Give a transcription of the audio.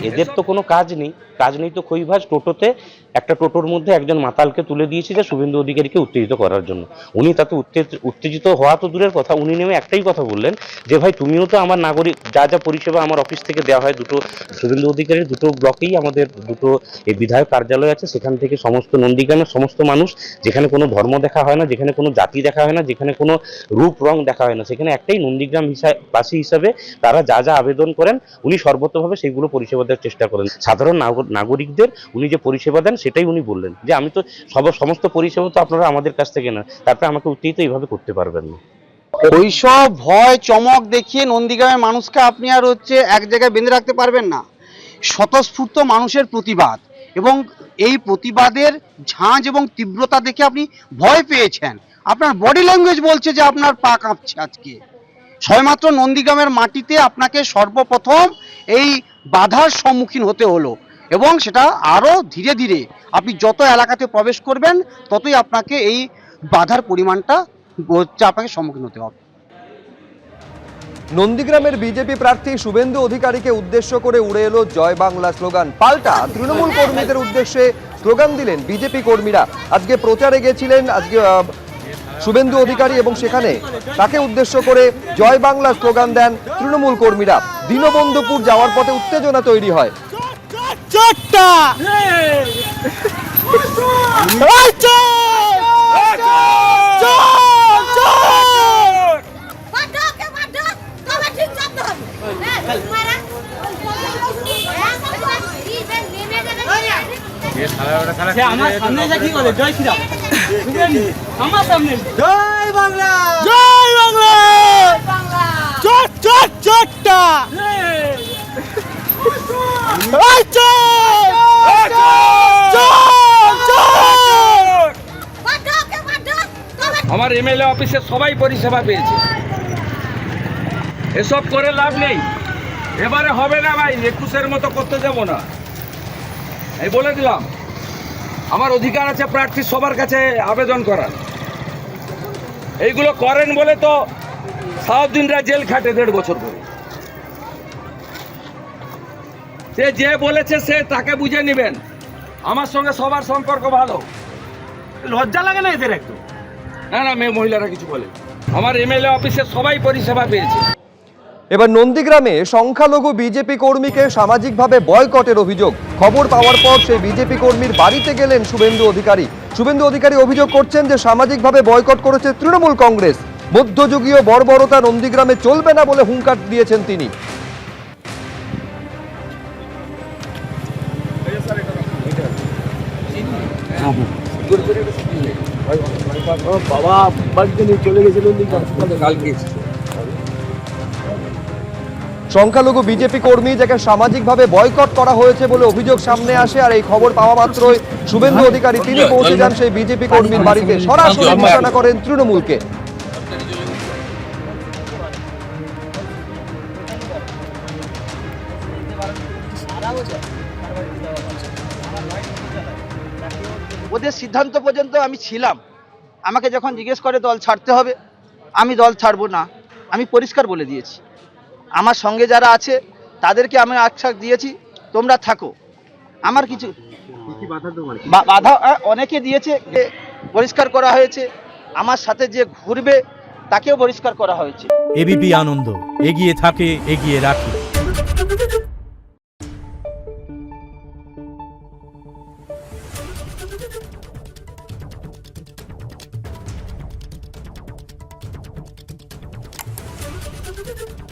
এদের তো কোনো কাজ নেই তো খৈভাজ টোটোতে একটা টোটোর মধ্যে একজন মাতালকে তুলে দিয়েছে যে শুভেন্দু অধিকারীকে উত্তেজিত করার জন্য। উনি তাতে উত্তেজিত হওয়া তো দূরের কথা, উনি নেমে একটাই কথা বললেন যে ভাই তুমিও তো আমার নাগরিক, যা যা পরিষেবা আমার অফিস থেকে দেওয়া হয়, দুটো শুভেন্দু অধিকারীর দুটো ব্লকেই আমাদের দুটো এই বিধায়ক কার্যালয় আছে, সেখান থেকে সমস্ত নন্দীগ্রামের সমস্ত মানুষ, যেখানে কোনো ধর্ম দেখা হয় না, যেখানে কোনো জাতি দেখা হয় না, যেখানে কোনো রূপ রং দেখা হয় না, সেখানে একটাই নন্দীগ্রাম বাসী হিসাবে তারা যা যা আবেদন করেন উনি সর্বতভাবে সেইগুলো পরিষেবা দেওয়ার চেষ্টা করেন। সাধারণ নাগরিকদের উনি যে পরিষেবা দেন সেটাই উনি বললেন যে আমি তো সমস্ত পরিষেবা তো আপনারা আমাদের কাছ থেকে নেন, তারপরে আমাকে উত্তেজিত এইভাবে করতে পারবেন না। ওইসব ভয় চমক দেখিয়ে নন্দীগ্রামের মানুষকে আপনি আর এক জায়গায় বেঁধে রাখতে পারবেন না। স্বতঃস্ফূর্ত মানুষের প্রতিবাদ এবং এই প্রতিবাদের ঝাঁজ এবং তীব্রতা দেখে আপনি ভয় পেয়েছেন। আপনার বডি ল্যাঙ্গুয়েজ বলছে যে আপনার পা কাঁপছে। আজকে সবেমাত্র নন্দীগ্রামের মাটিতে আপনাকে সর্বপ্রথম এই বাধার সম্মুখীন হতে হলো এবং সেটা আরও ধীরে ধীরে আপনি যত এলাকাতে প্রবেশ করবেন ততই আপনাকে এই বাধার পরিমাণটা আপনাকে সম্মুখীন হতে হবে। নন্দীগ্রামের বিজেপি প্রার্থী শুভেন্দু অধিকারীকে উদ্দেশ্য করে উড়ে এলো জয় বাংলা স্লোগান। পাল্টা তৃণমূল কর্মীদের উদ্দেশ্যে স্লোগান দিলেন বিজেপি কর্মীরা। আজকে প্রচারে গেছিলেন শুভেন্দু অধিকারী এবং সেখানে তাকে উদ্দেশ্য করে জয় বাংলা স্লোগান দেন তৃণমূল কর্মীরা। দীনবন্ধুপুর যাওয়ার পথে উত্তেজনা তৈরি হয়। আমার সামনে যা কি বলে জয় শ্রীরাম, আমার সামনে জয় বাংলা, জয় বাংলা, চট চট চটটা আমার এমএলএ অফিসে সবাই পরিষেবা পেয়েছে, এসব করে লাভ নেই। এবারে হবে না ভাই, 21-এর মতো করতে যাব না, এই বলে দিলাম। আমার অধিকার আছে প্রার্থী সবার কাছে আবেদন করার। এইগুলো করেন বলে তো সাউদ্দিনরা জেল খাটে 1.5 বছর ধরে। সে যে বলেছে সে তাকে বুঝে নেবেন। আমার সঙ্গে সবার সম্পর্ক ভালো। লজ্জা লাগে না এদের একটু? না মেয়ে মহিলারা কিছু বলে। আমার এমএলএ অফিসে সবাই পরিষেবা পেয়েছে। এবার নন্দীগ্রামে সংখ্যালঘু বিজেপি কর্মীকে সামাজিকভাবে বয়কটের অভিযোগ। খবর পাওয়ার পর সেই বিজেপি কর্মীর বাড়িতে গেলেন শুভেন্দু অধিকারী। শুভেন্দু অধিকারী অভিযোগ করছেন যে সামাজিকভাবে বয়কট করেছে তৃণমূল কংগ্রেস। মধ্যযুগীয় বর্বরতা নন্দীগ্রামে চলবে না বলে হুঙ্কার দিয়েছেন তিনি। বাবা বাড়িতে নিয়ে চলে গেছিল কালকে সংখ্যালঘু বিজেপি কর্মী যাকে সামাজিকভাবে বয়কট করা হয়েছে বলে অভিযোগ সামনে আসে। আর এই খবর পাওয়া মাত্রই শুভেন্দু অধিকারী তিনি পৌঁছে যান সেই বিজেপি কর্মীর বাড়িতে, সরাসরি নিশানা করেন তৃণমূলকে। ওদের সিদ্ধান্ত পর্যন্ত আমি ছিলাম। আমাকে যখন জিজ্ঞেস করে দল ছাড়তে হবে, আমি দল ছাড়বো না, আমি পরিষ্কার বলে দিয়েছি। আমার সঙ্গে যারা আছে তাদেরকে আমি আশ্বাস দিয়েছি তোমরা থাকো। আমার কিছু বাধা অনেকে দিয়েছে, পরিষ্কার করা হয়েছে। আমার সাথে যে ঘুরবে তাকেও পরিষ্কার করা হয়েছে। এবিপি আনন্দ, এগিয়ে থাকে, এগিয়ে রাখে। Thank you.